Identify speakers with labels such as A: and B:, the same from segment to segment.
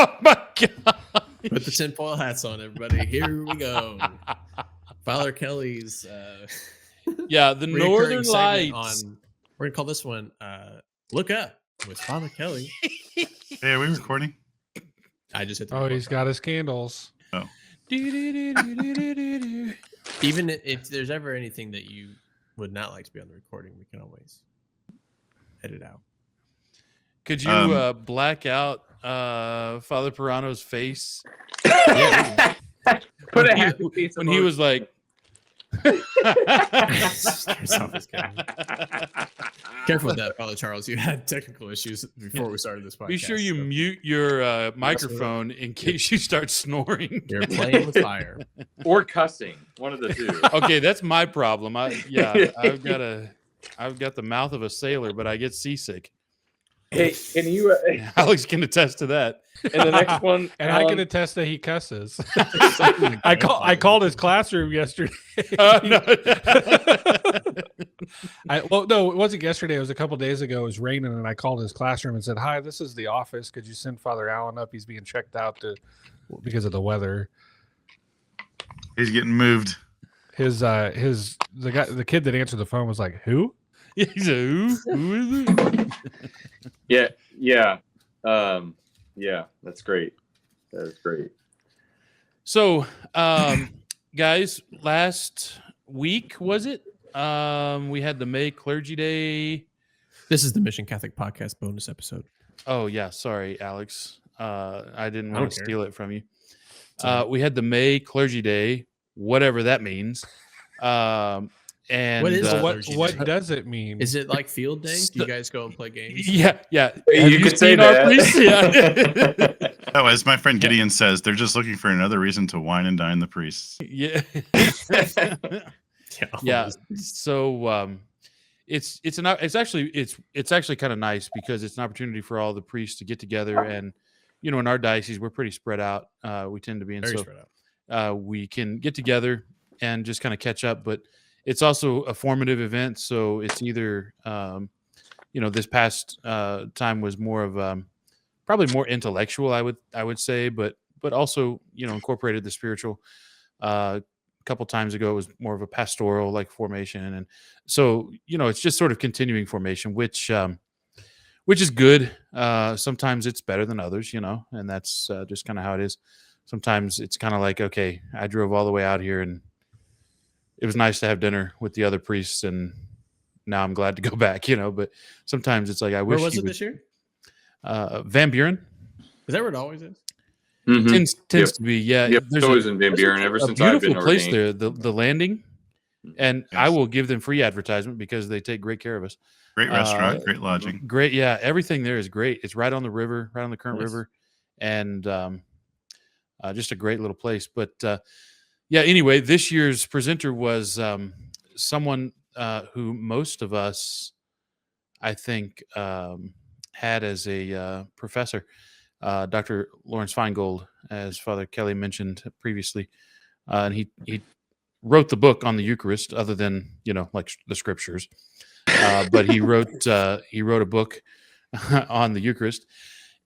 A: Oh my God.
B: Put the tinfoil hats on, everybody. Here we go. Father Kelly's
A: Yeah, the
B: reoccurring
A: Northern
B: segment
A: Lights.
B: we're gonna call this one Look Up with Father Kelly.
C: Hey, are we recording?
B: I just hit the
D: Oh,
B: record
D: he's
B: button.
D: got his candles.
C: Oh,
B: Even if there's ever anything that you would not like to be on the recording, we can always edit out.
A: Could you black out Father Pirano's face
B: Yeah,
E: Put a
A: when he-
E: happy face
A: when he was like,
B: careful with that, Father Charles. You had technical issues before we started this podcast.
A: be sure you
B: so
A: mute your microphone in case you start snoring.
B: you're playing with fire.
E: or cussing. One of the two.
A: Okay, that's my problem. I've got the mouth of a sailor, but I get seasick.
E: Hey, can you?
A: Alex can attest to that.
E: And the next one,
D: And I can attest that he cusses. I called his classroom yesterday.
A: No.
D: No, it wasn't yesterday. It was a couple days ago. It was raining, and I called his classroom and said, "Hi, this is the office. Could you send Father Allen up? He's being checked out because of the weather."
C: he's getting moved.
D: The kid that answered the phone was like, "Who?"
A: He's a, who is it?
E: yeah, that's great. That is great.
A: So, guys, last week was it? We had the May Clergy Day.
B: This is the Mission Catholic Podcast bonus episode.
A: Oh yeah, sorry, Alex. I didn't
B: I
A: want
B: don't
A: to
B: care.
A: steal it from you.
B: all right.
A: We had the May Clergy Day, whatever that means. And
B: What is
A: uh,
B: Clergy
D: What
B: Day?
D: does it mean?
B: Is it like field day? Do you guys go and play games?
A: yeah. Have
E: You could say
A: seen our
E: that.
A: priest? Yeah.
C: Oh, as my friend Gideon says, they're just looking for another reason to wine and dine the priests.
A: Yeah. Yeah. So it's actually kind of nice because it's an opportunity for all the priests to get together, and in our diocese we're pretty spread out. We tend to be, and
B: Very
A: so
B: spread out.
A: we can get together and just kind of catch up. But it's also a formative event, so it's either this past time was more of probably more intellectual, I would say, but also incorporated the spiritual. A couple times ago it was more of a pastoral like formation, and so it's just sort of continuing formation, which is good. Sometimes it's better than others, and that's just kind of how it is. Sometimes it's kind of like, okay, I drove all the way out here and it was nice to have dinner with the other priests, and now I'm glad to go back, but sometimes it's like, I wish
B: Where was
A: you
B: it
A: would-
B: this year?
A: Van Buren
B: Is that where it always is?
E: Mhm.
A: tends
E: Yep.
A: to be. Yeah.
E: Yep,
A: There's
E: always in Van Buren ever
A: a
E: since I've
A: beautiful
E: been
A: place
E: ordained.
A: there, the landing, and I
C: Yes.
A: will give them free advertisement because they take great care of us.
C: Great restaurant, great lodging.
A: Great. Yeah. Everything there is great. It's right on the river, right on the current
B: Nice.
A: river, and just a great little place. But anyway, this year's presenter was someone who most of us, I think, had as a professor, Dr. Lawrence Feingold, as Father Kelly mentioned previously. And he wrote the book on the Eucharist, other than, like the scriptures. But he wrote a book on the Eucharist,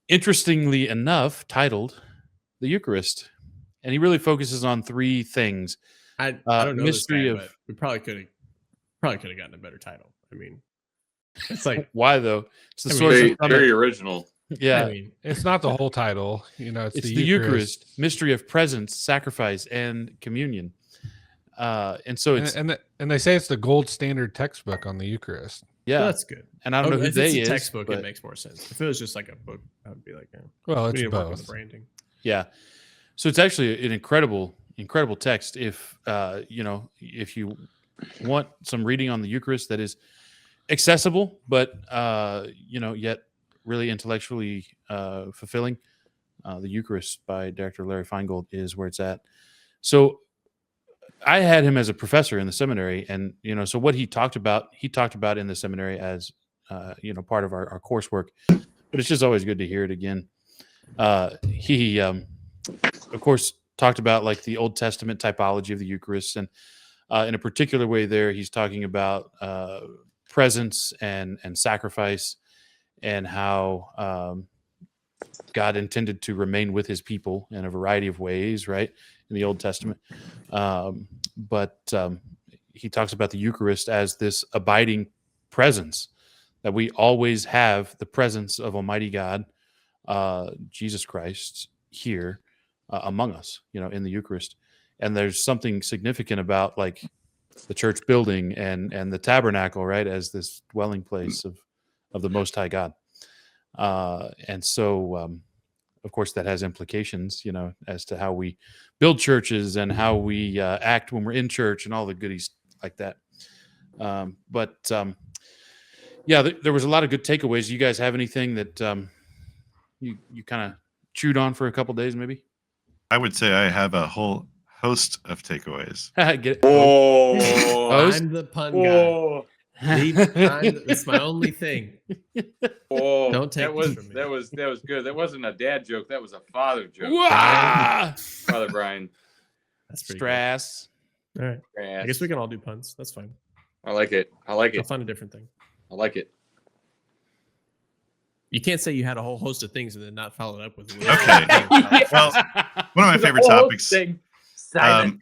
A: interestingly enough, titled The Eucharist. And he really focuses on three things.
B: I don't know
A: mystery
B: this guy,
A: of-
B: but we probably could have gotten a better title. I mean, it's like,
A: Why though? It's the
B: I mean,
A: source
E: Very,
A: of
E: very original.
A: yeah.
B: I mean,
D: It's not the whole title. It's
A: It's the Eucharist, mystery of presence, sacrifice, and communion. And so it's
D: And they say it's the gold standard textbook on the Eucharist.
A: yeah,
B: that's good.
A: and I don't know who
B: if
A: they
B: it's a
A: is.
B: textbook,
A: but
B: it makes more sense. If it was just like a book, I would be like,
D: Well,
B: we
D: it's
B: need to work on the
D: both.
B: branding.
A: yeah, so it's actually an incredible text. If if you want some reading on the Eucharist that is accessible, but yet really intellectually fulfilling, the Eucharist by Dr. Larry Feingold is where it's at. So I had him as a professor in the seminary, and so what he talked about in the seminary as part of our coursework. But it's just always good to hear it again. He of course talked about like the Old Testament typology of the Eucharist, and in a particular way there he's talking about presence and sacrifice, and how God intended to remain with his people in a variety of ways, right, in the Old Testament. But he talks about the Eucharist as this abiding presence, that we always have the presence of Almighty God, Jesus Christ, here among us, in the Eucharist. And there's something significant about like the church building and the tabernacle, right, as this dwelling place of the Most High God. And so, of course, that has implications, as to how we build churches and how we act when we're in church and all the goodies like that. Yeah, there was a lot of good takeaways. You guys have anything that you kind of chewed on for a couple days, maybe?
C: I would say I have a whole host of takeaways.
A: Get it?
E: Oh,
A: Host?
B: I'm the pun guy.
E: oh,
B: It's my only thing.
E: oh!
B: Don't take
E: that
B: this
E: was
B: from me.
E: that was good. That wasn't a dad joke. That was a father joke.
A: Wah!
E: Father Brian.
B: That's pretty
A: Stress.
B: good. All right. I guess we can all do puns. That's fine.
E: I like it. I like
B: I'll
E: it.
B: find a different thing.
E: I like it.
B: You can't say you had a whole host of things and then not follow it up with.
C: Okay. Well, one of my favorite topics.
E: Silent.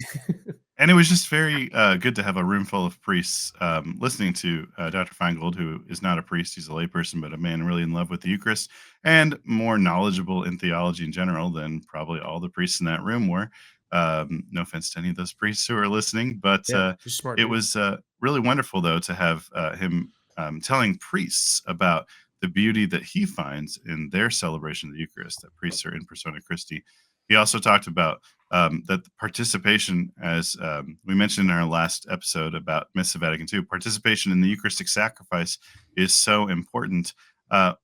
C: And it was just very good to have a room full of priests listening to Dr. Feingold, who is not a priest, he's a layperson, but a man really in love with the Eucharist and more knowledgeable in theology in general than probably all the priests in that room were. No offense to any of those priests who are listening, but
B: just smart.
C: it
B: dude.
C: was really wonderful, though, to have him telling priests about the beauty that he finds in their celebration of the Eucharist, that priests are in persona Christi. He also talked about that the participation, as we mentioned in our last episode about Missa Vatican II, participation in the Eucharistic sacrifice is so important.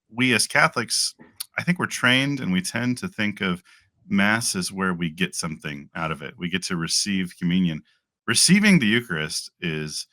C: We as Catholics, I think we're trained and we tend to think of Mass as where we get something out of it. We get to receive communion. Receiving the Eucharist is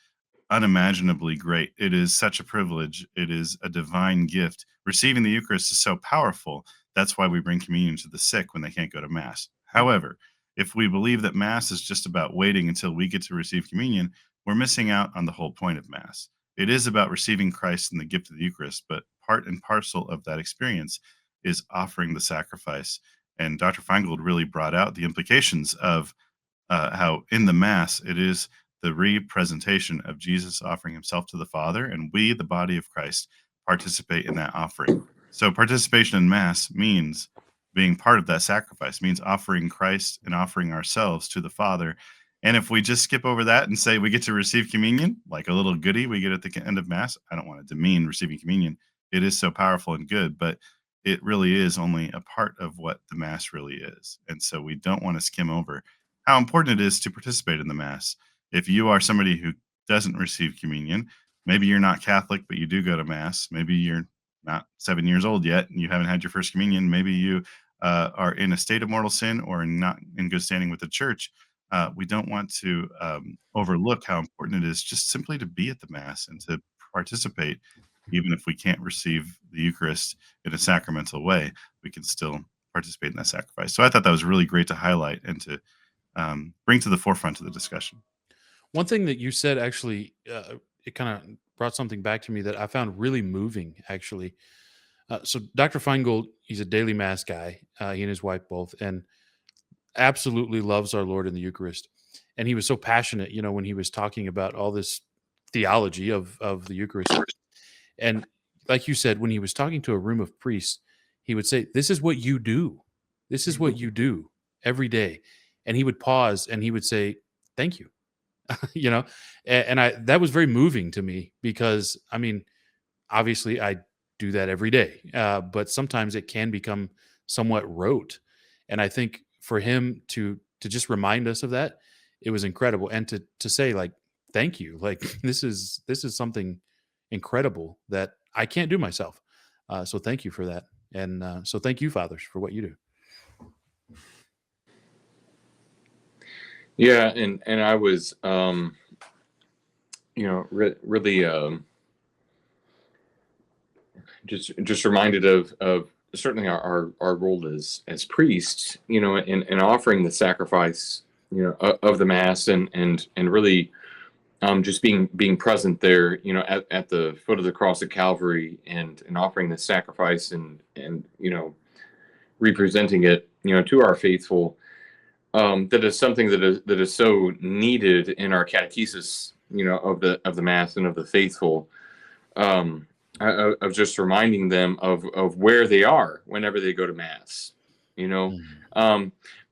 C: unimaginably great. It is such a privilege. It is a divine gift. Receiving the Eucharist is so powerful. That's why we bring communion to the sick when they can't go to Mass. However, if we believe that Mass is just about waiting until we get to receive communion, we're missing out on the whole point of Mass. It is about receiving Christ in the gift of the Eucharist, but part and parcel of that experience is offering the sacrifice. And Dr. Feingold really brought out the implications of how in the Mass it is the representation of Jesus offering himself to the Father, and we, the body of Christ, participate in that offering. So participation in Mass means being part of that sacrifice, means offering Christ and offering ourselves to the Father. And if we just skip over that and say we get to receive communion, like a little goodie we get at the end of Mass, I don't want to demean receiving communion. It is so powerful and good, but it really is only a part of what the Mass really is. And so we don't want to skim over how important it is to participate in the Mass. If you are somebody who doesn't receive communion, maybe you're not Catholic, but you do go to Mass. Maybe you're not 7 years old yet and you haven't had your first communion. Maybe you are in a state of mortal sin or not in good standing with the church. We don't want to overlook how important it is just simply to be at the Mass and to participate. Even if we can't receive the Eucharist in a sacramental way, we can still participate in that sacrifice. So I thought that was really great to highlight and to bring to the forefront of the discussion.
A: One thing that you said, actually, it kind of brought something back to me that I found really moving, actually. So Dr. Feingold, he's a daily Mass guy, he and his wife both, and absolutely loves our Lord in the Eucharist. And he was so passionate, when he was talking about all this theology of the Eucharist. And like you said, when he was talking to a room of priests, he would say, "This is what you do. This is what you do every day." And he would pause and he would say, "Thank you." And that was very moving to me because, I mean, obviously I do that every day, but sometimes it can become somewhat rote. And I think for him to just remind us of that, it was incredible. And to say, like, thank you, like this is something incredible that I can't do myself. So thank you for that. And so thank you, fathers, for what you do.
E: Yeah, and I was, really just reminded of certainly our role as priests, in offering the sacrifice, of the Mass and really just being present there, at the foot of the cross of Calvary and offering the sacrifice and representing it, to our faithful. That is something that is so needed in our catechesis, of the Mass and of the faithful, of just reminding them of where they are whenever they go to Mass,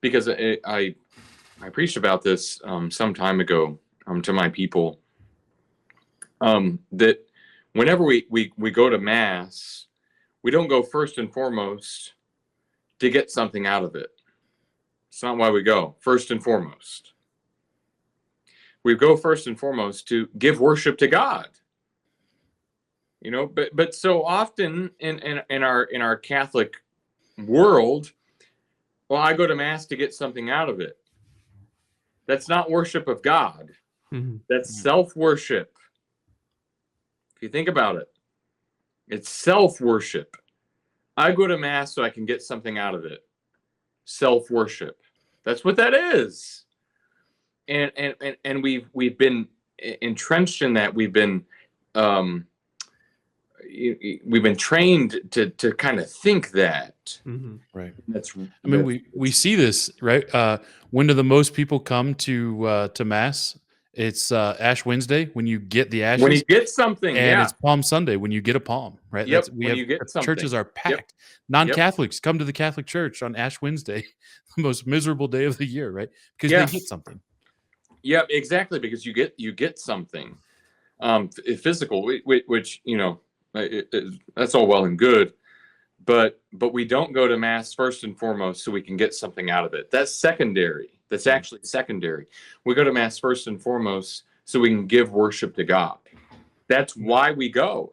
E: because I preached about this some time ago to my people, that whenever we go to Mass, we don't go first and foremost to get something out of it. It's not why we go first and foremost. We go first and foremost to give worship to God. But so often in our Catholic world, well, I go to Mass to get something out of it. That's not worship of God.
B: Mhm.
E: That's self-worship. If you think about it, it's self-worship. I go to Mass so I can get something out of it. Self-worship. That's what that is. And we've been entrenched in that. We've been trained to kind of think that.
B: Mhm.
A: Right.
E: That's.
A: I mean, we see this, right? When do the most people come to Mass? It's Ash Wednesday when you get the ashes,
E: when you get something,
A: and
E: yeah.
A: it's Palm Sunday when you get a palm, right?
E: Yep,
A: We
E: when
A: have
E: you get
A: churches
E: something.
A: are packed. Non-Catholics come to the Catholic Church on Ash Wednesday, the most miserable day of the year, right? Because
E: Yes.
A: they get something.
E: Yep, exactly, because you get something physical, which that's all well and good, but we don't go to Mass first and foremost so we can get something out of it. That's secondary. That's actually secondary. We go to Mass first and foremost so we can give worship to God. That's why we go.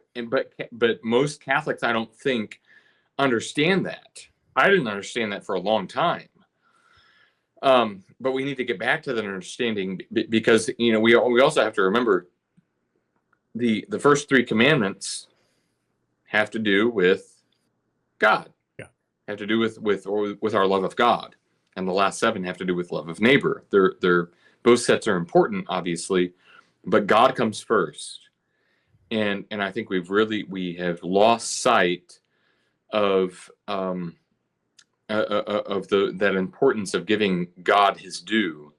E: But most Catholics, I don't think, understand that. I didn't understand that for a long time. But we need to get back to that understanding, because we also have to remember the first 3 commandments have to do with God.
B: Yeah.
E: Have to do with our love of God, and the last 7 have to do with love of neighbor. They're both sets are important, obviously, but God comes first. And I think we have lost sight of that importance of giving God his due,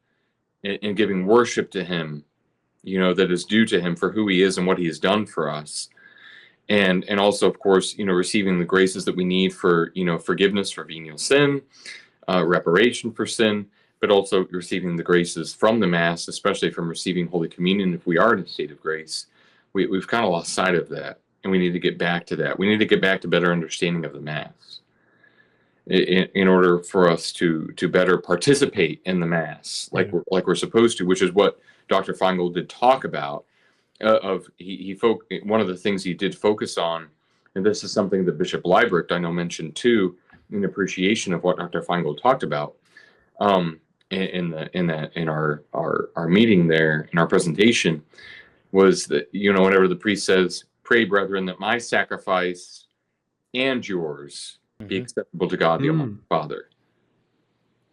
E: and giving worship to him, that is due to him for who he is and what he has done for us. And also, of course, receiving the graces that we need for, forgiveness for venial sin, reparation for sin, but also receiving the graces from the Mass, especially from receiving Holy Communion if we are in a state of grace. We've kind of lost sight of that, and we need to get back to that. We need to get back to better understanding of the Mass in order for us to better participate in the Mass like we're supposed to, which is what Dr. Feingold did talk about. One of the things he did focus on, and this is something that Bishop Leibrecht I know mentioned too, in appreciation of what Dr. Feingold talked about, in our meeting there, in our presentation, was that whenever the priest says, "Pray, brethren, that my sacrifice and yours be acceptable to God the Almighty Father."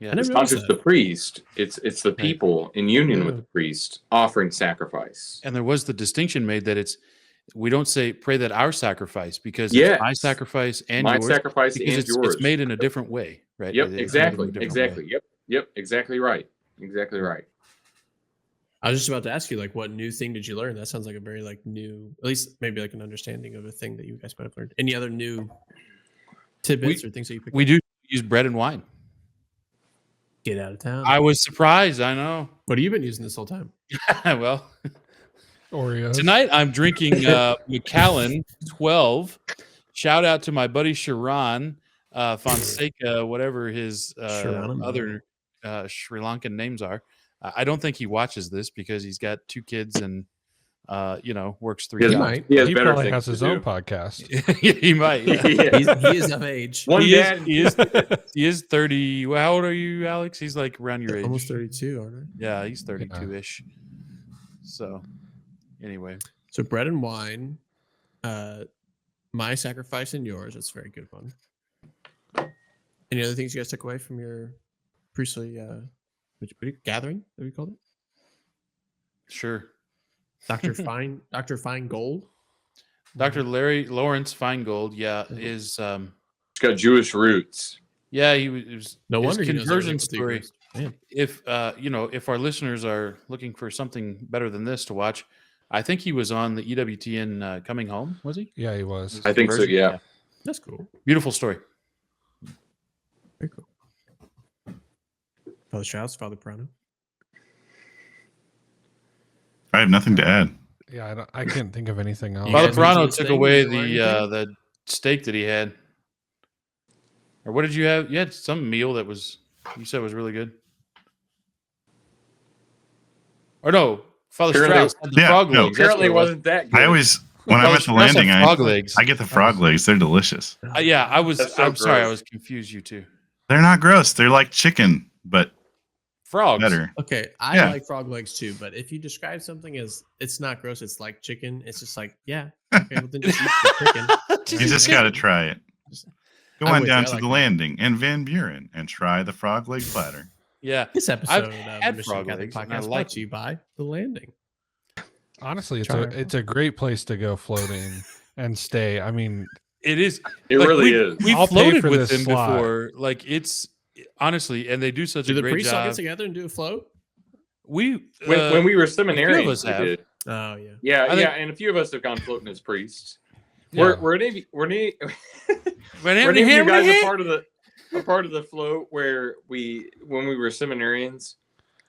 A: Yeah.
B: never
E: It's not
B: noticed
E: just
B: that.
E: the priest; it's the people in union with the priest offering sacrifice.
A: And there was the distinction made that we don't say pray that our sacrifice, because it's my
E: Yes.
A: sacrifice and
E: My
A: yours,
E: sacrifice
A: because
E: and
A: it's
E: yours.
A: made in a different way, right?
E: Yep,
A: It's made in a
E: exactly,
A: different
E: exactly.
A: way.
E: Yep, exactly right. Exactly right.
B: I was just about to ask you, what new thing did you learn? That sounds like a very new, at least maybe an understanding of a thing that you guys might have learned. Any other new tidbits or things that you picked
A: We
B: up?
A: do use bread and wine.
B: Get out of town.
A: I was surprised. I know.
B: What have you been using this whole time?
A: Well,
D: Oreos.
A: tonight I'm drinking Macallan 12. Shout out to my buddy Sharon Fonseca, whatever his
B: Sharon.
A: other Sri Lankan names are. I don't think he watches this because he's got 2 kids and works 3
E: He
D: He
A: jobs.
D: might.
E: He has
D: He
E: better
D: probably
E: things
D: has
E: to
D: his
E: do.
D: own podcast.
A: He might. Yeah.
E: Yeah.
B: He is of age.
E: One
A: He is-
E: dad.
A: he is- He is 30. Well, how old are you, Alex? He's like around your age.
B: Almost 32, aren't I?
A: Yeah, he's 32-ish. So, anyway.
B: So bread and wine, my sacrifice and yours. That's a very good one. Any other things you guys took away from your priestly gathering that we called it?
A: Sure.
B: Dr. Feingold.
A: Dr. Larry Lawrence Feingold, is
E: It's got Jewish roots.
A: Yeah, he was. It was
B: No
A: his
B: wonder he knows
A: conversion
B: everything
A: story.
B: with the Eucharist. Man.
A: If if our listeners are looking for something better than this to watch, I think he was on the EWTN Coming Home. Was he?
D: Yeah, he was.
A: His
E: I think so.
A: conversion?
E: Yeah.
B: That's cool.
A: Beautiful story.
B: Very cool. Father Strauss, Father Prano.
C: I have nothing to add.
D: Yeah, I can't think of anything else.
B: You
A: Father
B: guys mentioned
A: Pirano
B: this
A: took
B: thing,
A: away
B: you didn't learn
A: the steak that he had. Or what did you have? You had some meal that was you said was really good. Or no, Father
E: Apparently-
A: Strauss had the
C: Yeah,
A: frog
C: no.
A: legs. That's
E: Apparently, it
A: what it was.
E: wasn't that good.
C: I always, when I'm
A: Father
C: at the
A: Strauss had
C: landing,
A: frog legs.
C: I get the frog legs. They're delicious.
A: Yeah, I was.
E: That's so
A: I'm sorry, I
E: gross.
A: was confused. You too.
C: They're not gross. They're like chicken, but
A: Frogs.
C: better.
B: Okay, I
C: Yeah.
B: like frog legs too, but if you describe something as it's not gross, it's like chicken, it's just like, yeah, okay, well then just eat the chicken.
C: You just got to try it. Go
B: I'm
C: on
B: with
C: down
B: you, I
C: to
B: like
C: the
B: that.
C: landing in Van Buren and try the frog leg platter.
A: Yeah.
B: This episode of
A: had
B: the Mission
A: frog
B: Catholic
A: legs, and I
B: Podcast
A: like
B: brought to you by The Landing.
D: Honestly,
B: Try
D: it's a great place to go floating and stay. I mean,
A: It is.
E: It
A: Like,
E: really
A: we,
E: is.
A: We
D: I'll pay
A: floated
D: for
A: with
D: this
A: them
D: slot.
A: before. Like it's honestly, and they do such
B: Do
A: a
B: the
A: great
B: priests all
A: job.
B: get together and do a float?
A: We
E: When we were
A: us
E: seminarians, we
A: have.
E: did.
B: Oh yeah.
E: Yeah,
A: I think-
E: and a few of us have gone floating as priests.
A: Yeah.
E: Were any
A: When
E: of you
A: every-
E: guys a part of the float where when we were seminarians,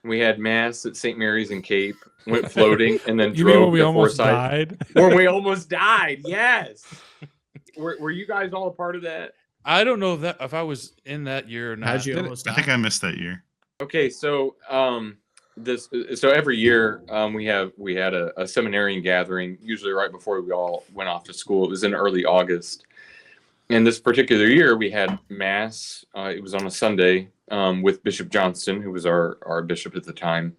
E: we had mass at St. Mary's in Cape, went floating, and then
D: you mean
E: drove
D: when we
E: to
D: almost
E: Forsyth.
D: died?
E: When we almost died, yes. Were you guys all a part of that?
A: I don't know if I was in that year or not.
B: How'd you
D: Did it-
B: almost
C: I
B: die?
C: think I missed that year.
E: Okay, so so every year we had a seminarian gathering, usually right before we all went off to school. It was in early August, and this particular year we had mass. It was on a Sunday with Bishop Johnston, who was our bishop at the time.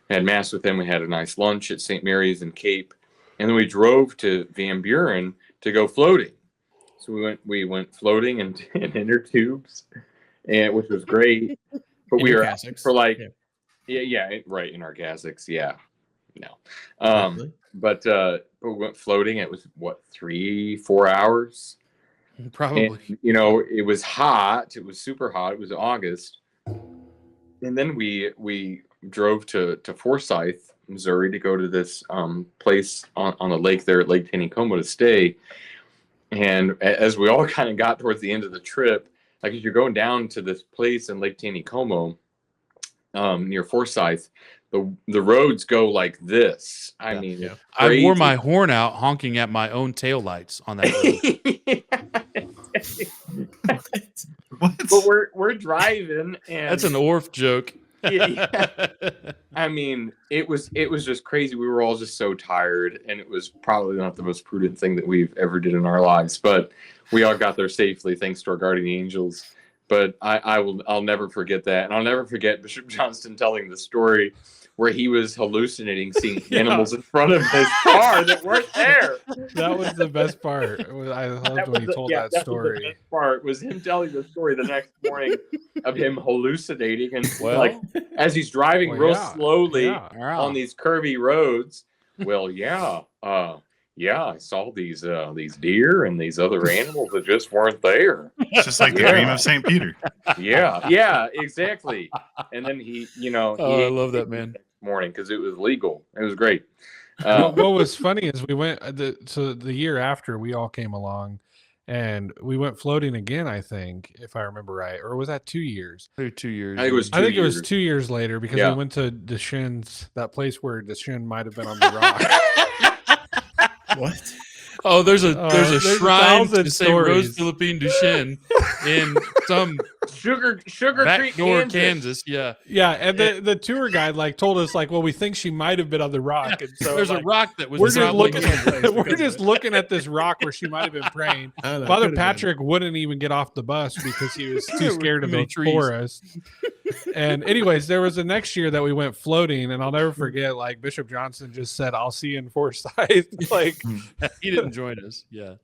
E: We had mass with him. We had a nice lunch at St. Mary's in Cape, and then we drove to Van Buren to go floating. So we went floating in inner tubes, and which was great. But
B: In
E: we
B: your
E: were
B: cassocks?
E: for like
B: Yeah.
E: right in our Gazics, yeah. No.
B: Really?
E: But we went floating. It was what 3-4 hours.
A: Probably.
E: And, it was hot. It was super hot. It was August, and then we drove to Forsyth, Missouri, to go to this place on the lake there at Lake Taneycomo to stay. And as we all kind of got towards the end of the trip, like as you're going down to this place in Lake Taneycomo, near Forsyth, the roads go like this. I
A: Yeah.
E: mean,
B: Yeah.
A: I wore
E: crazy.
A: my horn out honking at my own taillights on that road.
C: What?
E: But we're driving, and
A: That's an Orff joke.
E: Yeah. I mean, it was just crazy. We were all just so tired, and it was probably not the most prudent thing that we've ever did in our lives. But we all got there safely, thanks to our guardian angels. But I'll never forget that, and I'll never forget Bishop Johnston telling the story where he was hallucinating seeing
D: Yeah.
E: animals in front of his car that weren't there.
D: That was the best part. I loved when he told that
E: was the
D: story.
E: best part was him telling the story the next morning of him hallucinating, and
A: Well,
E: like as he's driving
D: Well,
E: real
D: yeah,
E: slowly
D: yeah.
E: on these curvy roads. Well, yeah, I saw these deer and these other animals that just weren't there.
C: It's just like the
E: Yeah.
C: dream of St. Peter.
E: Yeah, exactly. And then he
A: Oh, I
E: ate
A: love that,
E: it
A: man.
E: next morning because it was legal. It was great.
D: what was funny is we went so the year after we all came along and we went floating again, I think, if I remember right. Or was that 2 years?
A: Maybe 2 years.
E: I think it was
D: I think it was
E: years.
D: 2 years later because
E: Yeah.
D: we went to Deshin's, that place where Deshin might have been on the rock.
B: What?
A: Oh, there's a
D: there's a
A: shrine
D: thousand
A: to St. Rose
D: stories.
A: Philippine Duchenne in some
E: Sugar Creek,
A: backdoor
E: Kansas.
A: Kansas. Yeah,
D: Yeah, and the tour guide like told us like, well, we think she might have been on the rock, and so
A: there's
D: like,
A: a rock that was
D: we're just
A: probably
D: looking
B: someplace
D: at we're
B: because of
D: just
B: it.
D: looking at this rock where she might have been praying.
B: I don't know,
D: Father
B: could've been.
D: Patrick wouldn't even get off the bus because he was
A: There
D: too
A: were
D: scared
A: too
D: of
A: many
D: the
A: trees.
D: forest. And anyways, there was the next year that we went floating, and I'll never forget. Like Bishop Johnson just said, "I'll see you in Forsyth." Like,
A: he didn't join us. Yeah,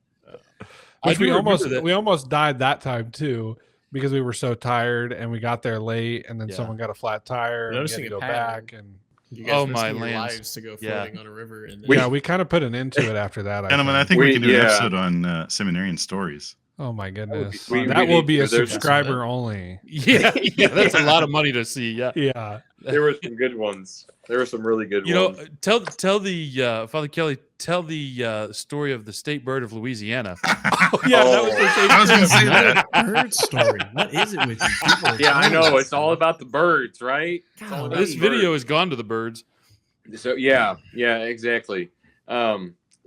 D: which
A: do
D: we
A: remember
D: almost
A: that.
D: we almost died that time too because we were so tired and we got there late, and then
A: Yeah.
D: someone got a flat tire. And we had
B: Noticing
D: to
B: a
D: go
B: pattern.
D: back, and
B: You guys
A: Oh,
B: risking
A: my
B: your
A: lands.
B: lives to go
A: Yeah.
B: floating on a river. And
D: yeah, we kind of put an end to it after that.
C: Gentlemen, I think we
E: We-
C: can do an
E: yeah.
C: episode on seminarian stories.
D: Oh my
E: would be-
D: goodness.
E: we
D: That will
E: need
D: be
E: to.
D: a
E: There's-
D: subscriber only.
A: Yeah, yeah, that's a lot of money to see. Yeah.
D: Yeah.
E: There were some good ones. There were some really good
A: You know,
E: ones.
A: tell the Father Kelly, tell the story of the state bird of Louisiana.
D: Yeah, that was the same
C: I was going to
D: thing.
C: say that.
B: Bird story. What is it with you people?
E: Yeah, I know.
B: Birds,
E: It's all
B: man.
E: about the birds, right? It's all about
A: This
E: the
A: video
E: birds.
A: has gone to the birds.
E: So yeah, exactly.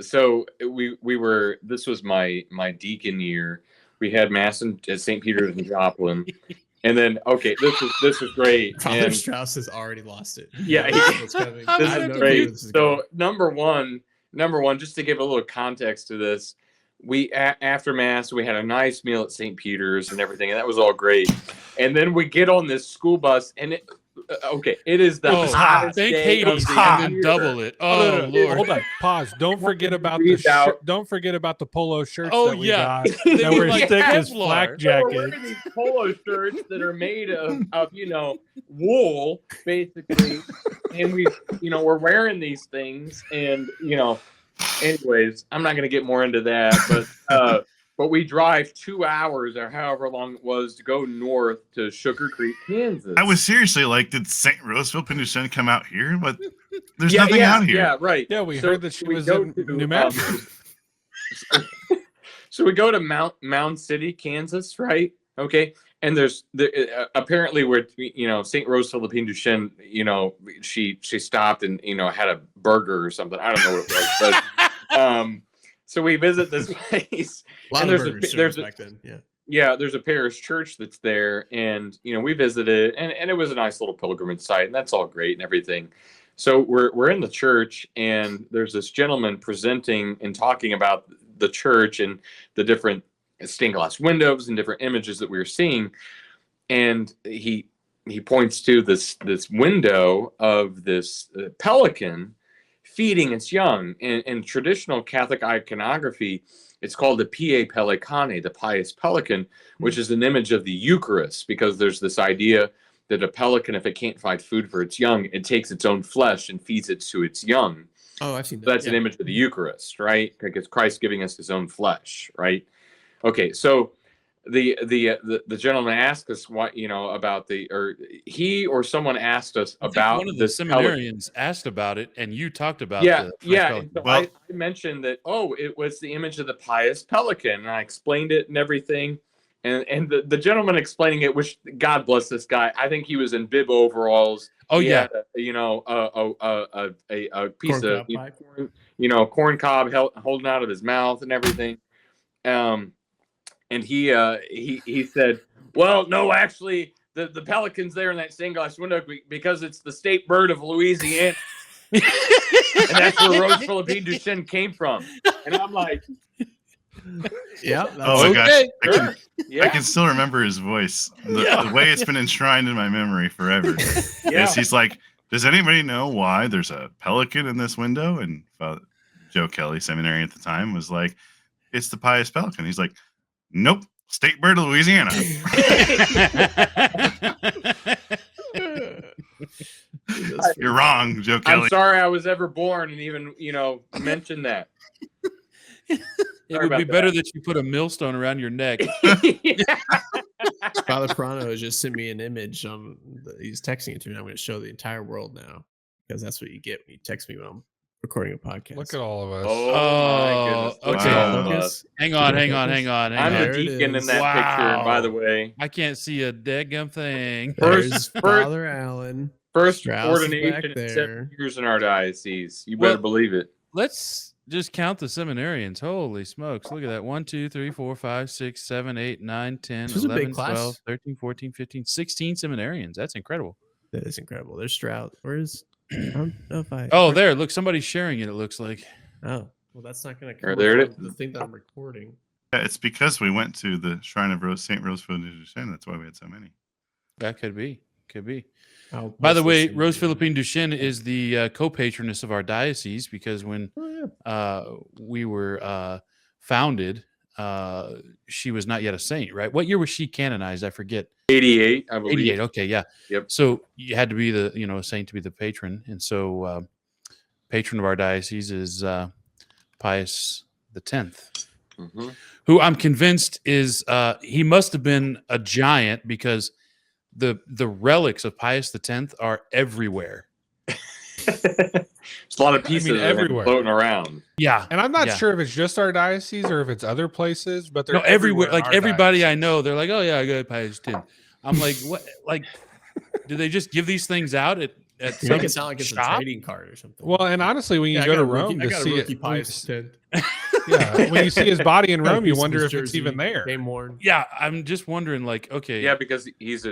E: So we were. This was my deacon year. We had mass at St. Peter's in Joplin, and then this is great.
B: Father
E: And
B: Strauss has already lost it.
E: Yeah,
B: He knows what's coming.
A: I'm
E: this
B: I
A: so
E: is
B: know
E: great.
B: where this is
E: So
B: going.
E: number one, just to give a little context to this, we after mass we had a nice meal at St. Peter's and everything, and that was all great. And then we get on this school bus, and it is the
A: Oh,
E: hottest
A: thank
E: day of
A: Hades
E: the
A: and
E: year.
A: double it.
D: Oh,
A: Oh,
D: no, no,
A: Lord.
D: Hold on. Pause. Don't forget about the
E: Breathe out.
D: don't forget about the polo shirts
A: Oh,
D: that we
A: yeah.
D: got.
A: They
D: That
A: were
D: were
A: like
D: thick as
A: Kevlar.
D: flak
E: So we're
D: jackets.
E: wearing these polo shirts that are made of wool, basically, and we're wearing these things, and anyways, I'm not gonna get more into that, but we drive 2 hours or however long it was to go north to Sugar Creek, Kansas.
C: I was seriously like, did St. Roseville Penducen come out here? But there's
E: yeah,
C: nothing
E: yeah,
C: out here.
E: Yeah, right.
D: Yeah, we
E: So
D: heard that she
E: we
D: was
E: go
D: in
E: to,
D: New Mexico.
E: So we go to Mound City, Kansas, right? Okay, and apparently where St. Rose Philippine Duchenne, she stopped and had a burger or something. I don't know what it was, but so we visit this place.
B: A lot
E: and
B: of
E: there's
B: burgers
E: there's
B: back then. Yeah.
E: Yeah, there's a parish church that's there, and we visited, and it was a nice little pilgrimage site, and that's all great and everything. So we're in the church, and there's this gentleman presenting and talking about the church and the different stained glass windows and different images that we were seeing, and he points to this window of this pelican feeding its young. In traditional Catholic iconography, it's called the Pie Pelicane, the pious pelican, which is an image of the Eucharist, because there's this idea that a pelican, if it can't find food for its young, it takes its own flesh and feeds it to its young.
B: Oh, I've seen that.
E: So that's an image of the Eucharist, right? Because Christ giving us his own flesh, right? Okay, so the gentleman asked us what about he or someone asked us
A: I think
E: about
A: one of the
E: this pelican.
A: seminarians asked about it, and you talked about
E: Yeah,
A: the
E: yeah.
A: pelican.
E: And so
C: Well-
E: I mentioned that it was the image of the pious pelican, and I explained it and everything. And the gentleman explaining it, which God bless this guy, I think he was in bib overalls.
A: Oh,
E: He
A: yeah.
E: had a piece
B: Corn
E: of
B: cob pipe.
E: corn cob holding out of his mouth and everything. And he said, "Well, no, actually, the pelican's there in that stained glass window because it's the state bird of Louisiana." And that's where Rose Philippine Duchenne came from. And I'm like,
B: Yeah.
C: Oh my gosh.
A: Okay.
E: yeah,
C: I can still remember his voice. The way it's been enshrined in my memory forever.
E: yeah.
C: Is he's like, does anybody know why there's a pelican in this window? And Joe Kelly, seminary at the time, was like, it's the pious pelican. He's like, nope, state bird of Louisiana. You're wrong, Joe
E: I'm
C: Kelly.
E: sorry I was ever born and even mentioned that.
A: It
E: Sorry
A: would be
E: about
A: better that you put a millstone around your neck.
B: Father Prano has just sent me an image. He's texting it to me. I'm going to show the entire world now, because that's what you get when you text me when I'm recording a podcast.
D: Look at all of us.
E: Oh, my goodness. Look
A: okay.
E: at
C: Wow.
E: all of us.
B: Focus.
A: Hang on.
E: I'm
B: There
E: the
B: it
E: deacon in
B: is.
E: that picture, by the
A: Wow.
E: way.
A: I can't see a daggum thing.
B: There's
E: First-
B: Father Allen.
E: First
B: Strauss is
E: ordination
B: back
E: in
B: there.
E: 7 years in our diocese. You
A: Well-
E: better believe it.
A: Let's just count the seminarians. Holy smokes. Look at that. 1, 2, 3, 4, 5, 6, 7, 8, 9, 10,
B: This was a big
A: 11,
B: class.
A: 12, 13, 14, 15, 16 seminarians. That's incredible.
B: That is incredible. There's Strauss. Where's? I don't know if I.
A: Oh, there. Look, somebody's sharing it, it looks like.
B: Oh, well, that's not going to
E: Or
B: come
E: there
B: up
E: it
B: on the thing that I'm recording.
C: Yeah, it's because we went to the Shrine of St. Roseville Duchenne. That's why we had so many.
A: That could be. Could be.
B: I'll
A: By the
B: post
A: way,
B: this in
A: Rose
B: the-
A: Philippine Duchenne is the co-patroness of our diocese, because when
B: Oh, yeah.
A: we were founded, she was not yet a saint, right? What year was she canonized? I forget.
E: 88, I believe.
A: 88. Okay, yeah.
E: Yep.
A: So you had to be a saint to be the patron, and so patron of our diocese is Pius the 10th.
E: Mhm.
A: who I'm convinced is he must have been a giant because the relics of Pius X are everywhere.
E: There's a lot of pieces of him
D: everywhere.
E: floating around.
A: Yeah,
D: And I'm not
A: yeah.
D: sure if it's just our diocese or if it's other places, but they're
A: No, everywhere.
D: in
A: Like
D: our
A: everybody I
D: diocese.
A: know, they're like, "Oh yeah, I got Pius X." I'm like, "What? Like, do they just give these things out at
B: You
A: some
B: make it sound like it's a
A: shop?"
B: trading card or something.
D: Well, and honestly, when you
B: Yeah, I
D: go
B: got
D: to
B: a rookie-
D: Rome
B: I
D: to
B: got a
D: see
B: rookie
D: it,
B: Pius X.
D: yeah, when you see his body in
B: Got a
D: Rome, you
B: piece of
D: wonder
B: his
D: if it's
B: jersey,
D: even there.
B: game worn.
A: Yeah, I'm just wondering, like, okay,
E: Yeah, because he's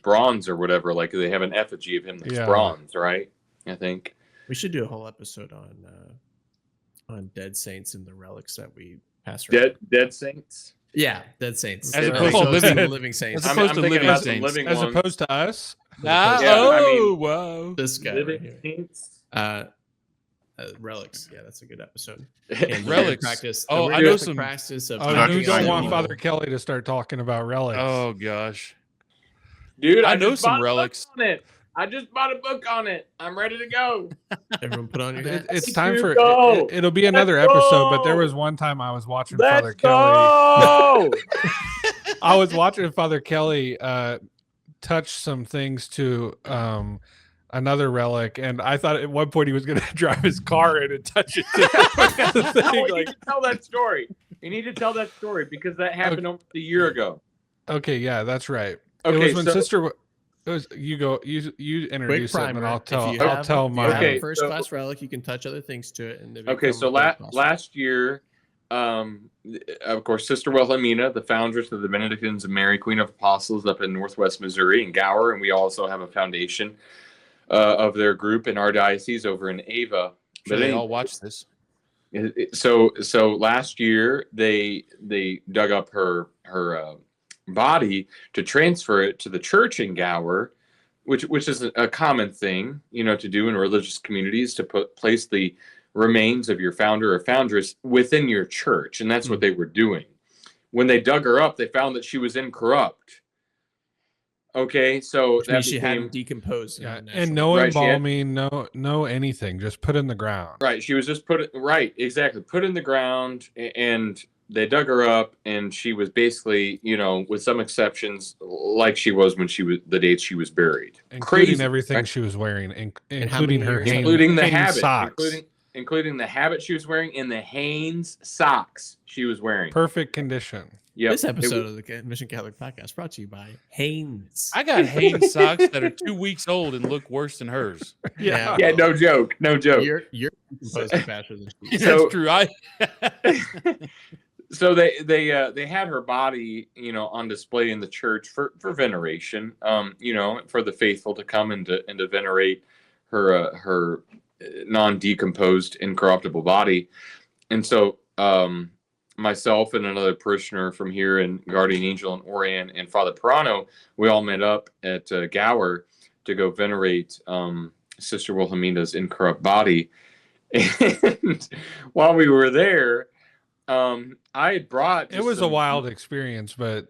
E: bronze or whatever. Like they have an effigy of him that's
D: Yeah.
E: bronze, right? I think.
B: We should do a whole episode on dead saints and the relics that we pass
E: Dead
B: around.
E: Saints.
B: Yeah, dead saints.
A: As
D: opposed to
B: living saints.
A: as
E: I'm,
A: opposed
E: I'm
A: to
E: thinking
A: living
E: about
A: saints.
E: some living
D: as
E: ones.
D: opposed to us.
A: Ah,
E: Yeah, I
A: oh,
E: mean-
A: wow.
B: This guy right
E: living
B: here.
E: saints.
B: Relics. Yeah, that's a good episode.
A: Relics.
B: Practice.
A: Oh,
B: we're
A: I
B: doing
A: know
B: the
A: some-
B: practice of.
D: Oh,
C: Talking
D: you don't
C: about
D: want
C: evil.
D: Father Kelly to start talking about relics.
A: Oh gosh,
E: Dude,
A: I know
E: just
A: some
E: bought a book
A: relics.
E: on it. I just bought a book on it. I'm ready to go.
B: Everyone, put on your hat.
D: It's
E: Let's
D: time for
E: go.
D: it'll be another
E: Let's
D: episode, but there
E: go.
D: was one time I was watching Father
E: Let's
D: Kelly.
E: go.
D: I was watching Father Kelly touch some things to another relic, and I thought at one point he was going to drive his car in and touch it. To the
E: No,
D: thing,
E: you
D: like,
E: need to tell that story. You need to tell that story because that happened almost a year ago.
D: okay, yeah, that's right.
E: Okay,
D: it was when
E: so,
D: Sister. It was you introduce it, and
B: primer.
D: then I'll
B: If
D: tell.
B: you
D: I'll
B: have-
D: tell
B: if you
D: my.
B: have
E: Okay,
B: a first
E: so-
B: class relic, you can touch other things to it. And they
E: okay,
B: become
E: so
B: third class.
E: last year, of course, Sister Wilhelmina, the foundress of the Benedictines of Mary, Queen of Apostles, up in Northwest Missouri in Gower, and we also have a foundation of their group in our diocese over in Ava.
A: Should
E: But
A: they
E: any-
A: all watch this?
E: so last year they dug up her body to transfer it to the church in Gower, which is a common thing, to do in religious communities, to place the remains of your founder or foundress within your church, and that's what they were doing. When they dug her up, they found that she was incorrupt. Okay, so
B: Which
E: that
B: means she
E: became
B: hadn't decomposed.
D: Yeah,
B: naturally.
D: and no
E: Right, she had-
D: embalming, no anything. Just put in the ground.
E: right. She was just put in the ground, and they dug her up, and she was basically, with some exceptions, like she was when she was the dates she was buried.
D: Including
E: Crazy,
D: everything
E: right?
D: she was wearing, including
B: how many
D: her
B: years?
D: Hanes,
E: including the
D: Hanes
E: habit,
D: socks.
E: including the habit she was wearing, and the Hanes socks she was wearing.
D: Perfect condition.
E: Yep.
B: This
E: It
B: episode
E: was-
B: of the Mission Catholic Podcast brought to you by Hanes.
A: I got Hanes socks that are 2 weeks old and look worse than hers.
B: Yeah.
E: yeah, no joke.
B: You're decomposing faster than she is.
E: So-
A: That's true. I
E: So they had her body, on display in the church for veneration, for the faithful to come and to venerate her non-decomposed, incorruptible body. And so myself and another parishioner from here, and Guardian Angel and Orion and Father Pirano, we all met up at Gower to go venerate Sister Wilhelmina's incorrupt body. And while we were there, I had brought.
D: It was a wild experience, but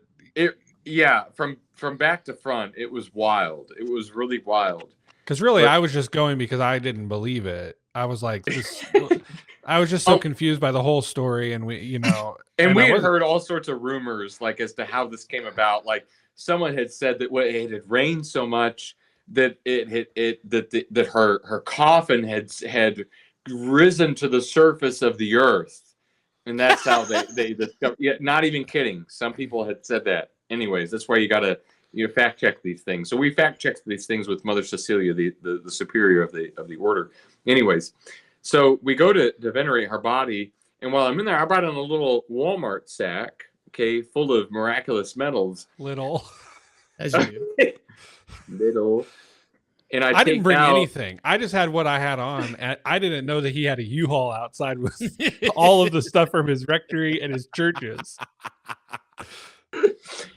E: from back to front, it was wild. It was really wild.
D: because really,
E: But-
D: I was just going because I didn't believe it. I was like, I was just so
E: Oh.
D: confused by the whole story, and we,
E: And we
D: I
E: had
D: wasn't-
E: heard all sorts of rumors, like as to how this came about. Like someone had said that it had rained so much that that her coffin had risen to the surface of the earth, and that's how they discovered. Yeah, not even kidding. Some people had said that. Anyways, that's why you gotta fact check these things. So we fact checked these things with Mother Cecilia, the superior of the order. Anyways, so we go to venerate her body, and while I'm in there, I brought in a little Walmart sack, full of miraculous medals.
D: little.
B: As you do.
E: Little. And
D: I didn't
E: take
D: bring
E: out-
D: anything. I just had what I had on. And I didn't know that he had a U-Haul outside with all of the stuff from his rectory and his churches.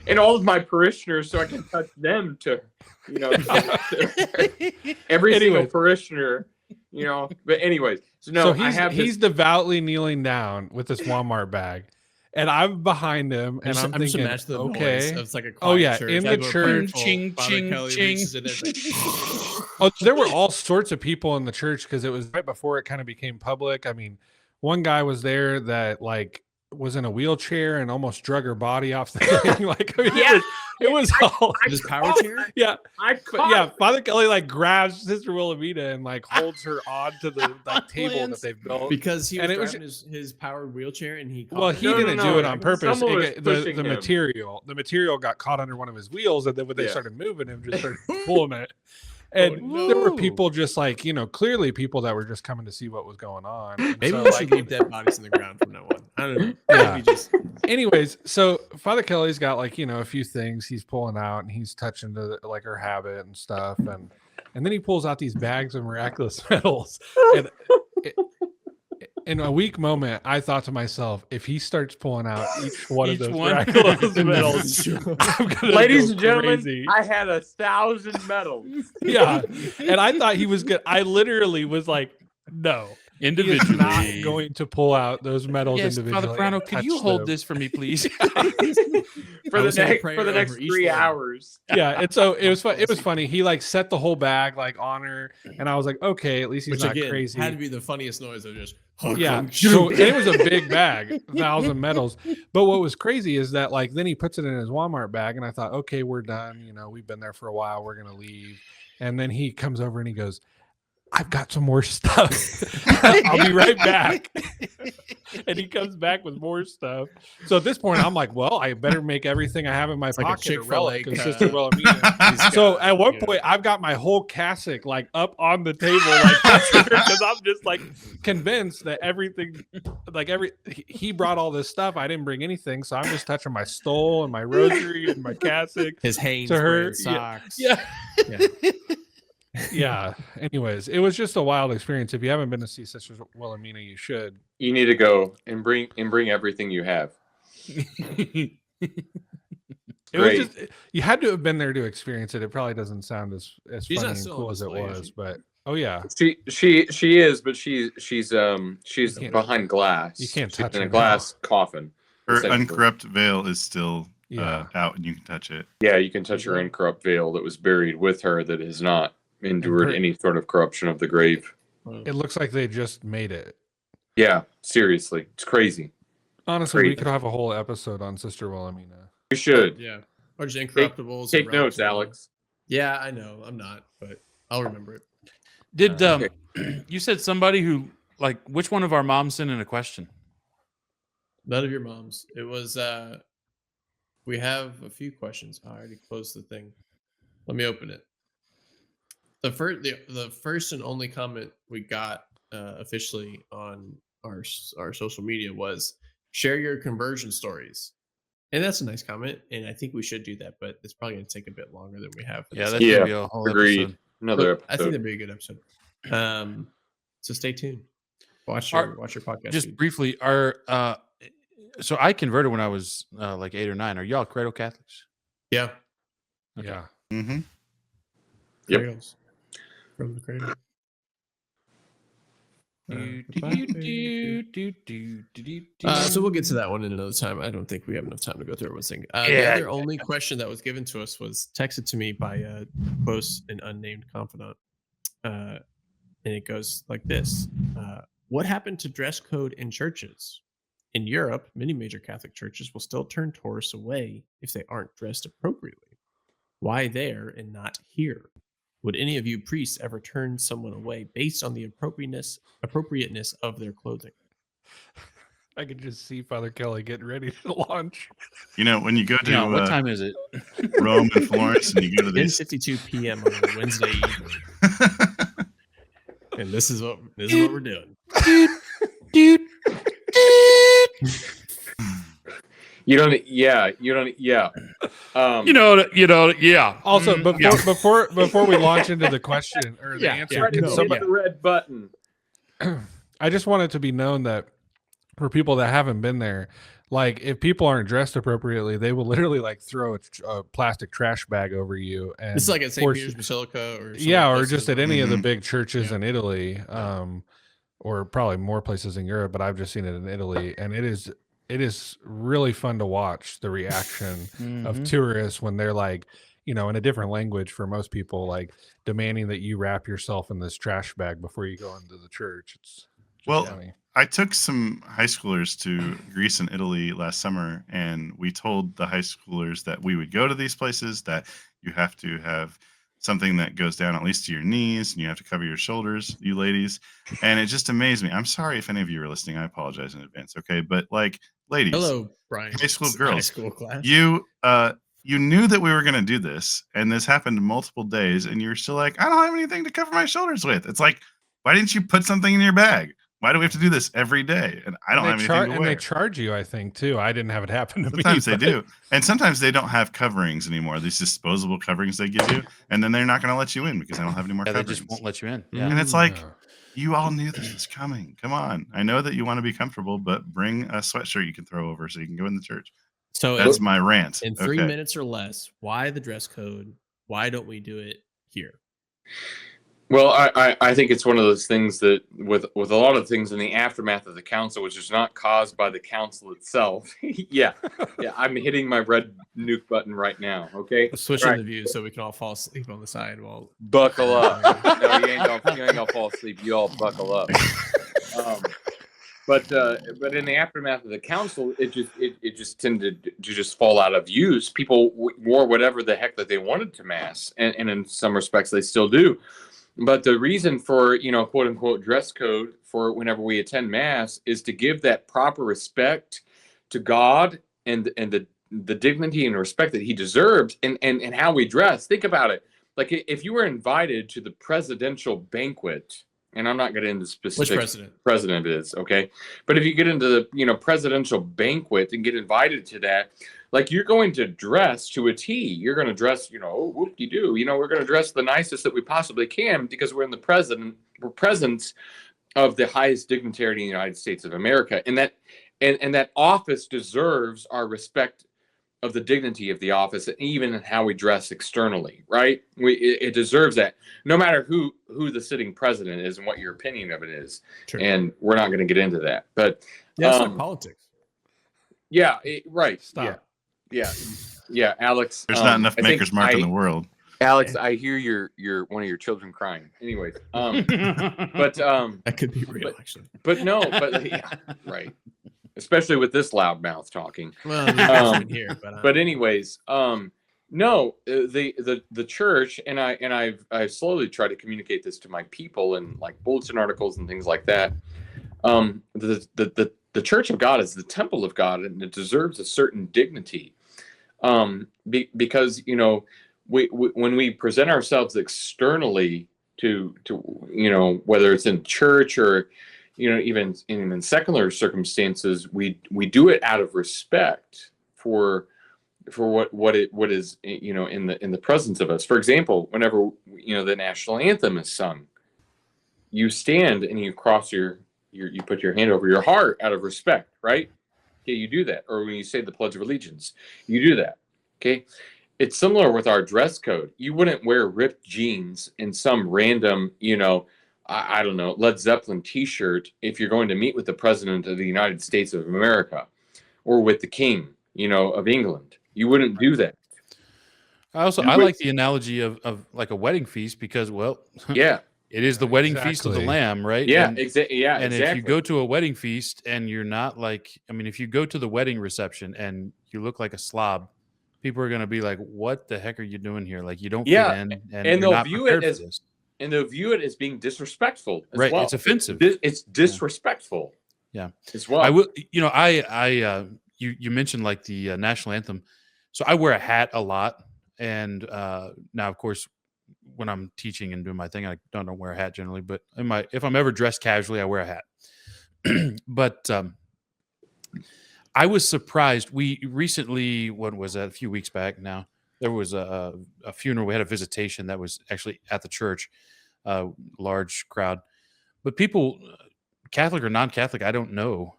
E: and all of my parishioners, so I can touch them to, every single
D: Anyways.
E: parishioner, But anyways, so no,
D: So
E: I have
D: he's devoutly kneeling down with this Walmart bag, and I'm behind him, and I'm
B: I'm just
D: thinking,
B: imagining the
D: okay.
B: noise. It's like a
D: Oh,
B: quiet
D: yeah,
B: church.
D: in the
B: People are praying
D: church,
B: full.
A: ching,
B: Father
A: ching,
B: Kelly
A: ching.
B: reaches in and it's like,
D: Oh, there were all sorts of people in the church because it was right before it kind of became public. I mean, one guy was there that like was in a wheelchair and almost drug her body off the thing. Like, I mean, it was all
B: His power chair?
D: yeah.
F: I
D: But
F: caught
D: yeah,
F: it.
D: Father Kelly like grabs Sister Wilhelmina and like holds her onto the like, table that
A: Lance.
D: they've built.
B: Because he was
D: And it was
B: driving his powered wheelchair and he caught
D: Well,
B: it.
D: he
F: No, no,
D: didn't
F: no,
D: do it
F: no.
D: on purpose.
F: Someone was
D: The
F: pushing him.
D: material got caught under one of his wheels, and then when they
E: Yeah.
D: started moving him, just started pulling it. And
B: Oh,
D: there were
B: no.
D: people just like, clearly people that were just coming to see what was going on. And
B: Maybe
D: so,
B: we
D: like,
B: should leave dead bodies in the ground from now on. I don't know.
D: Yeah.
B: Maybe just
D: anyways, so Father Kelly's got like, a few things he's pulling out, and he's touching to like her habit and stuff, and then he pulls out these bags of miraculous medals. And in a weak moment, I thought to myself, if he starts pulling out each one
A: Each
D: of those
A: one?
D: miraculous medals, I'm gonna
F: Ladies
D: go
F: and gentlemen,
D: crazy.
F: I had 1,000 medals.
D: Yeah, and I thought he was good. I literally was like, no. He is
A: Individually.
D: not going to pull out those medals
A: Yes,
D: individually.
A: Father Prano,
D: and
A: could you
D: touch
A: hold
D: them.
A: this for me, please?
F: For
B: I
F: the
B: was saying
F: next
B: prayer
F: for the next
B: over each
F: 3
B: one.
F: hours.
D: Yeah, and so it was fun. It was funny. He like set the whole bag like on her, and I was like, okay, at least he's
B: which
D: not
B: again
D: crazy.
B: had to be the funniest noise of just
D: Yeah, so it was a big bag, 1,000 medals. But what was crazy is that like then he puts it in his Walmart bag, and I thought, okay, we're done. We've been there for a while. We're gonna leave. And then he comes over and he goes, I've got some more stuff. I'll be right back. And he comes back with more stuff. So at this point, I'm like, well, I better make everything I have in my
B: It's like a
D: pocket a
B: Chick-fil-A
D: relic of
B: cut.
D: Sister Wilhelmina. So at one point, I've got my whole cassock like up on the table, like because I'm just like convinced that everything, he brought all this stuff. I didn't bring anything, so I'm just touching my stole and my rosary and my cassock.
B: his Hanes
D: To her,
B: brand socks.
D: Yeah.
B: Yeah.
D: Yeah. Anyways, it was just a wild experience. If you haven't been to see Sister Wilhelmina, you should.
E: You need to go and bring everything you have.
D: It
E: Great.
D: was just you had to have been there to experience it. It probably doesn't sound as
B: She's
D: funny
B: not
D: and
B: still
D: cool
B: on
D: as it
B: display, is
D: was,
B: she?
D: but oh yeah.
E: She is, but she's
D: can't-
E: behind glass.
D: you can't
E: She's
D: touch
E: in a
D: her now.
E: glass coffin.
C: Her
E: essentially.
C: uncorrupt veil is still
D: Yeah.
C: out, and you can touch it.
E: Yeah, you can touch her incorrupt veil that was buried with her that has not endured
D: pretty-
E: any sort of corruption of the grave.
D: It looks like they just made it.
E: Yeah, seriously, it's crazy.
D: Honestly, we
E: Crazy.
D: could have a whole episode on Sister Wilhelmina.
E: You should
B: Yeah. Or just incorruptibles.
E: take
B: and
E: notes,
B: relics.
E: Alex.
B: Yeah, I know. I'm not, but I'll remember it.
A: Did
E: Okay.
A: you said somebody who like which one of our moms sent in a question?
B: None of your moms. It was we have a few questions. I already closed the thing. Let me open it. The first and only comment we got officially on our social media was share your conversion stories. And that's a nice comment, and I think we should do that, but it's probably going to take a bit longer than we have. for
A: Yeah,
B: this
A: that's
E: Yeah,
A: gonna be a whole
E: agreed.
A: episode.
E: Another
B: But I think
E: episode.
B: that'd be a good episode. So stay tuned. Watch
A: Our-
B: your podcast.
A: Just
B: feed.
A: briefly, so I converted when I was like 8 or 9. Are y'all Credo Catholics?
B: Yeah.
A: Okay.
D: Yeah.
C: Mm-hmm.
E: Yep.
B: Cradles. From the cradle. So we'll get to that one in another time. I don't think we have enough time to go through everything. The
A: Yeah.
B: other only question that was given to us was texted to me by a close and unnamed confidant. And it goes like this. What happened to dress code in churches? In Europe, many major Catholic churches will still turn tourists away if they aren't dressed appropriately. Why there and not here? Would any of you priests ever turn someone away based on the appropriateness of their clothing?
D: I could just see Father Kelly getting ready to launch.
C: When you go to
A: Yeah, what time is it?
C: Rome and Florence, and you go to these
B: 10:52 p.m. on a Wednesday evening, and this is what we're doing.
A: Dude.
E: You don't. Yeah.
A: Yeah.
D: Also,
A: Mm,
D: before we launch into the question or the answer,
F: Ready
D: can
F: to
D: somebody,
F: hit the red button.
D: I just want it to be known that for people that haven't been there, like if people aren't dressed appropriately, they will literally like throw a plastic trash bag over you, and
B: It's like at St.
D: force
B: Peter's
D: you-
B: Basilica, or
D: yeah, or
B: places
D: just at any of the
C: Mhm.
D: big churches
B: Yeah.
D: in Italy, or probably more places in Europe, but I've just seen it in Italy, and it is really fun to watch the reaction of
A: Mhm.
D: tourists when they're like, in a different language for most people, like demanding that you wrap yourself in this trash bag before you go into the church.
C: Well,
D: funny.
C: I took some high schoolers to Greece and Italy last summer, and we told the high schoolers that we would go to these places, that you have to have something that goes down at least to your knees, and you have to cover your shoulders, you ladies. And it just amazed me. I'm sorry if any of you are listening. I apologize in advance. Okay, but like, ladies,
B: Hello, Brian.
C: high school
B: High
C: girls,
B: school class.
C: you knew that we were going to do this, and this happened multiple days, and you're still like, I don't have anything to cover my shoulders with. It's like, why didn't you put something in your bag? Why do we have to do this every day? And I don't have anything to
D: and
C: wear.
D: they charge you, I think, too. I didn't have it happen to me.
C: Sometimes they
D: but-
C: do, and sometimes they don't have coverings anymore. These disposable coverings they give you, and then they're not going to let you in because they don't have any more
A: Yeah, they
C: coverings.
A: just won't let you in. Yeah.
C: And it's like,
D: Yeah.
C: you all knew this was coming. Come on, I know that you want to be comfortable, but bring a sweatshirt you can throw over so you can go in the church.
B: So
C: That's my rant.
B: in 3
C: Okay.
B: minutes or less, why the dress code? Why don't we do it here?
E: Well, I think it's one of those things that with a lot of things in the aftermath of the council, which is not caused by the council itself. yeah, I'm hitting my red nuke button right now. Okay,
B: Let's switch
E: Right.
B: in the views so we can all fall asleep on the side while
E: buckle up. No, you ain't gonna fall asleep. You all buckle up. But in the aftermath of the council, it just tended to just fall out of use. People wore whatever the heck that they wanted to mass, and in some respects they still do. But the reason for, quote unquote dress code for whenever we attend mass is to give that proper respect to God and the dignity and respect that he deserves, and how we dress. Think about it. Like if you were invited to the presidential banquet, and I'm not getting into
B: which
E: specifics
B: president?
E: it is, okay? But if you get into the presidential banquet and get invited to that, like you're going to dress to a T. You're going to dress, whoop-de-doo. We're going to dress the nicest that we possibly can because we're in the presence of the highest dignitary in the United States of America, and that office deserves our respect of the dignity of the office, and even in how we dress externally, right? It deserves that, no matter who the sitting president is and what your opinion of it is.
B: True.
E: And we're not going to get into that, but
B: Yeah, it's not politics.
E: yeah, right.
D: Stop.
E: Yeah, Alex.
C: There's not enough
E: I think
C: Maker's Mark in the world.
E: Alex, I hear your one of your children crying. Anyways, but
B: That could be real, actually.
E: but no, but yeah, right. Especially with this loudmouth talking.
B: Well, I mean, here,
E: But anyways, no, the church, and I've slowly tried to communicate this to my people in like bulletin articles and things like that. The Church of God is the temple of God, and it deserves a certain dignity. Because we when we present ourselves externally to whether it's in church or even in secular circumstances, we do it out of respect for what is in the presence of us. For example, whenever the national anthem is sung, you stand and you cross you put your hand over your heart out of respect, right? Okay, you do that. Or when you say the Pledge of Allegiance, you do that. Okay, it's similar with our dress code. You wouldn't wear ripped jeans and some random I don't know, Led Zeppelin t-shirt if you're going to meet with the president of the United States of America or with the king, of England. You wouldn't do that.
A: I like the analogy of like a wedding feast because, well,
E: Yeah.
A: it is the wedding feast of the
D: Exactly.
A: Lamb, right?
E: Yeah.
A: And,
E: Exactly. Yeah.
A: and
E: exactly.
A: if you go to a wedding feast and you're not if you go to the wedding reception and you look like a slob, people are going to be like, what the heck are you doing here? Like, you don't
E: Yeah,
A: fit in, and
E: and
A: you're
E: they'll
A: not
E: view it
A: prepared for
E: as-
A: this.
E: and they'll view it as being disrespectful as
A: Right,
E: well.
A: it's offensive.
E: It's disrespectful.
A: Yeah.
E: As well.
A: I will, you mentioned like the national anthem. So I wear a hat a lot. And now, of course, when I'm teaching and doing my thing, I don't wear a hat generally, but if I'm ever dressed casually, I wear a hat. But I was surprised. We recently, what was that, a few weeks back now, there was a funeral. We had a visitation that was actually at the church, large crowd. But people, Catholic or non-Catholic, I don't know,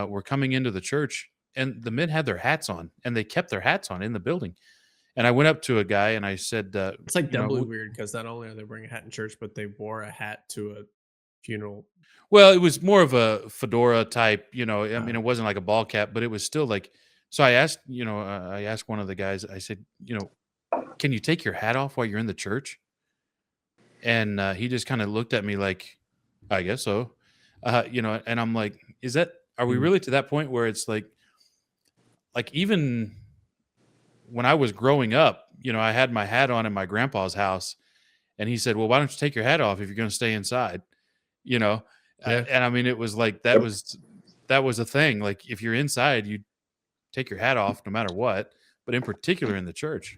A: were coming into the church, and the men had their hats on, and they kept their hats on in the building. And I went up to a guy and I said,
B: It's like
A: you know,
B: doubly weird because not only are they wearing a hat in church, but they wore a hat to a funeral.
A: well, it was more of a fedora type, I mean, it wasn't like a ball cap, but it was still like, so I asked one of the guys, I said, can you take your hat off while you're in the church? And he just kind of looked at me like, I guess so. And I'm like, are we
B: Mm.
A: really to that point where it's like even when I was growing up, I had my hat on in my grandpa's house, and he said, well, why don't you take your hat off if you're going to stay inside? you know
B: Yeah.
A: And I mean, it was like
E: Yep.
A: that was a thing. Like, if you're inside, you take your hat off no matter what, but in particular in the church.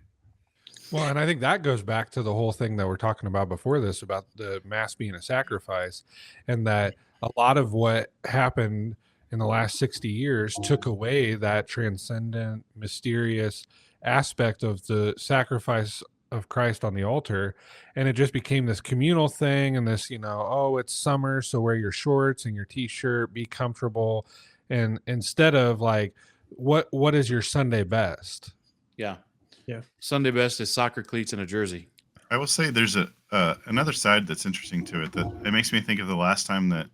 D: Well, and I think that goes back to the whole thing that we're talking about before this about the mass being a sacrifice, and that a lot of what happened in the last 60 years took away that transcendent, mysterious aspect of the sacrifice of Christ on the altar. And it just became this communal thing and this, oh, it's summer, so wear your shorts and your t-shirt, be comfortable. And instead of like, what is your Sunday best?
A: Yeah.
B: Yeah.
A: Sunday best is soccer cleats and a jersey.
C: I will say there's another side that's interesting to it, that it makes me think of the last time that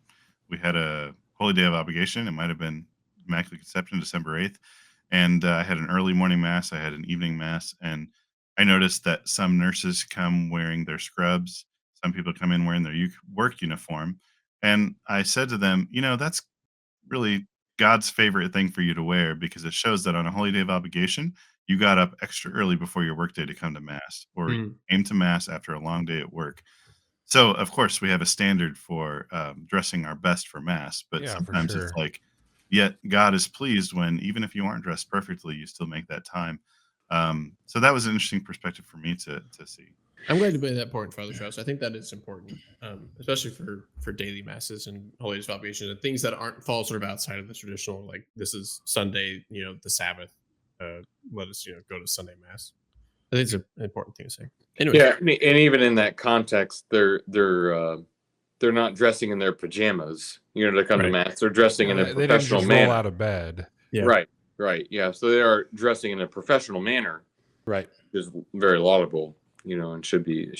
C: we had a holy day of obligation. It might have been Immaculate Conception, December 8th. And I had an early morning mass, I had an evening mass, and I noticed that some nurses come wearing their scrubs. Some people come in wearing their work uniform. And I said to them, that's really God's favorite thing for you to wear, because it shows that on a holy day of obligation, you got up extra early before your workday to come to mass, or
B: Mm.
C: came to mass after a long day at work. So, of course, we have a standard for dressing our best for mass, but
D: Yeah, for
C: sometimes
D: sure.
C: it's like, yet God is pleased when, even if you aren't dressed perfectly, you still make that time. So that was an interesting perspective for me to see.
B: I'm glad you made that point, Father Strauss. I think that is important, especially for daily masses and holy days of obligation and things that fall sort of outside of the traditional. Like, this is Sunday, the Sabbath. Let us, go to Sunday mass. I think it's an important thing to say. Anyway,
E: Yeah, and even in that context, they're not dressing in their pajamas, to come to
B: Right.
E: mass. They're dressing in a
D: They didn't
E: professional
D: just roll
E: manner.
D: out of bed.
B: Yeah.
E: Right. Yeah. So they are dressing in a professional manner,
A: Right.
E: which is very laudable, and should be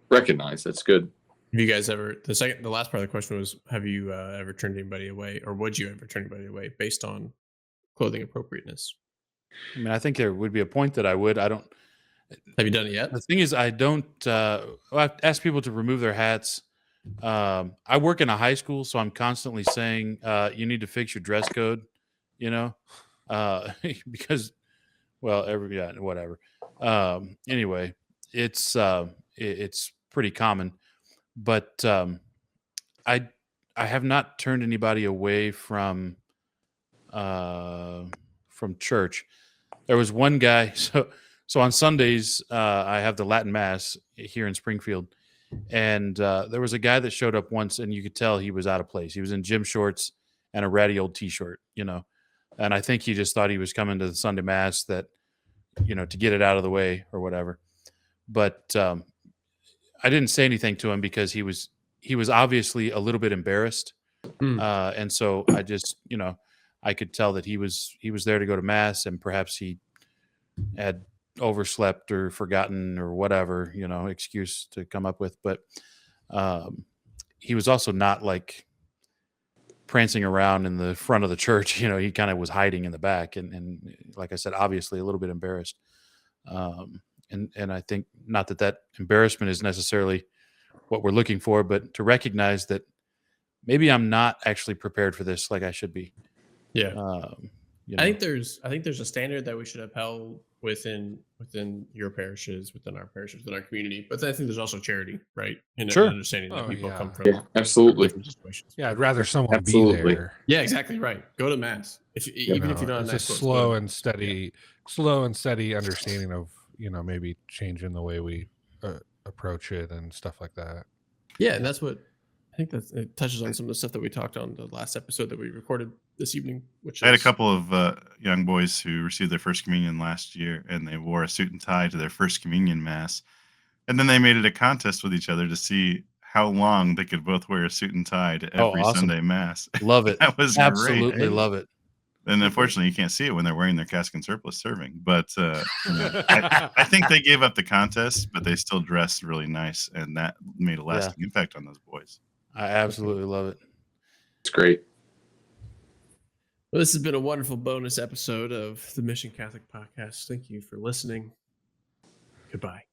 E: recognized. That's good.
B: Have you guys ever? The last part of the question was: have you ever turned anybody away, or would you ever turn anybody away based on clothing appropriateness?
A: I mean, I think there would be a point that I would. I don't.
B: Have you done it yet?
A: The thing is, I don't. I've asked people to remove their hats. I work in a high school, so I'm constantly saying, you need to fix your dress code, because, well, whatever. Anyway, it's pretty common, but I have not turned anybody away from church. There was one guy. So on Sundays, I have the Latin Mass here in Springfield, and there was a guy that showed up once, and you could tell he was out of place. He was in gym shorts and a ratty old T-shirt, and I think he just thought he was coming to the Sunday Mass, that to get it out of the way or whatever. But I didn't say anything to him because he was obviously a little bit embarrassed, and so I just I could tell that he was there to go to mass, and perhaps he had overslept or forgotten or whatever excuse to come up with. But he was also not like prancing around in the front of the church. He kind of was hiding in the back, and like I said, obviously a little bit embarrassed. And I think not that embarrassment is necessarily what we're looking for, but to recognize that maybe I'm not actually prepared for this like I should be.
B: Yeah.
A: You
B: I
A: know.
B: think there's a standard that we should upheld within your parishes, within our parishes, within our community. But I think there's also charity, right? And
A: Sure.
B: understanding that
D: Oh,
B: people
D: yeah.
B: come from
E: Yeah, absolutely.
B: different situations.
D: Yeah, I'd rather someone
E: Absolutely.
D: be there.
B: Yeah, exactly right. Go to mass even if you don't have
D: It's
B: nice
D: a
B: clothes,
D: slow
B: go.
D: and steady understanding of maybe changing the way we approach it and stuff like that.
B: Yeah, and that's what I think it touches on some of the stuff that we talked on the last episode that we recorded this evening. Which
C: I had a
B: is-
C: couple of young boys who received their first communion last year, and they wore a suit and tie to their first communion mass. And then they made it a contest with each other to see how long they could both wear a suit and tie to
A: Oh,
C: every
A: awesome.
C: Sunday mass.
A: Love it.
C: That was
A: Absolutely
C: great.
A: love it.
C: And unfortunately, you can't see it when they're wearing their cassock and surplice serving. But I think they gave up the contest, but they still dressed really nice, and that made a lasting impact on those boys.
A: I absolutely love it.
E: It's great.
B: Well, this has been a wonderful bonus episode of the Mission Catholic Podcast. Thank you for listening. Goodbye.